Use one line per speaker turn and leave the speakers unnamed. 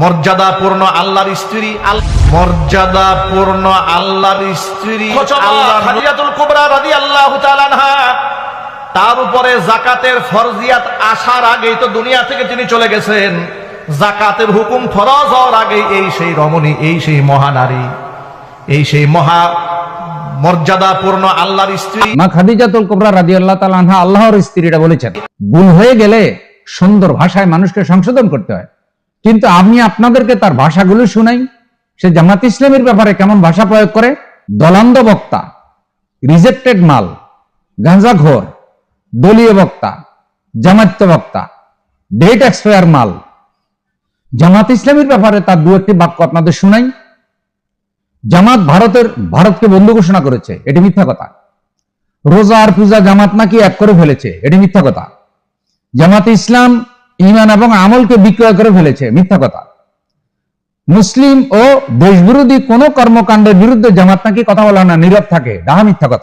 মর্যাদাপূর্ণ আল্লাহর স্ত্রী, মর্যাদাপূর্ণ আল্লাহর স্ত্রী খাদিজাতুল কুবরা রাদিয়াল্লাহু তাআলা আনহা, তার উপরে যাকাতের ফরজিয়াত আসার আগেই তো দুনিয়া থেকে তিনি চলে গেছেন। যাকাতের হুকুম ফরজ হওয়ার আগে এই সেই রমণী, এই সেই মহানারী, এই সেই মহা মর্যাদাপূর্ণ আল্লাহর স্ত্রী
মা খাদিজাতুল কুবরা রাদিয়াল্লাহু তাআলা আনহা আল্লাহর স্ত্রীরা বলেছেন, ভুল হয়ে গেলে সুন্দর ভাষায় মানুষকে সংশোধন করতে হয়। কিন্তু আমি আপনাদেরকে তার ভাষাগুলো শুনাই, সে জামাত ইসলামের ব্যাপারে কেমন ভাষা প্রয়োগ করে। দলান্দ বক্তা, রিজেক্টেড মাল, গাঁজাখোর, দলীয় বক্তা, জামাত্য বক্তা, ডেট এক্সপায়ার মাল। জামাত ইসলামের ব্যাপারে তার দু একটি বাক্য আপনাদের শুনাই। জামাত ভারতকে বন্ধু ঘোষণা করেছে, এটি মিথ্যা কথা। রোজা আর পূজা জামাত নাকি এক করে ফেলেছে, এটি মিথ্যা কথা। জামাত ইসলাম ঈমান এবং আমলকে বিক্রয় করে ফেলেছে, মিথ্যা কথা। মুসলিম ও দেশবিরোধী কোন কর্মকাণ্ডের বিরুদ্ধে জামাত নাকি কথা বলা না, নীরব থাকে, ডাহা মিথ্যা কথা।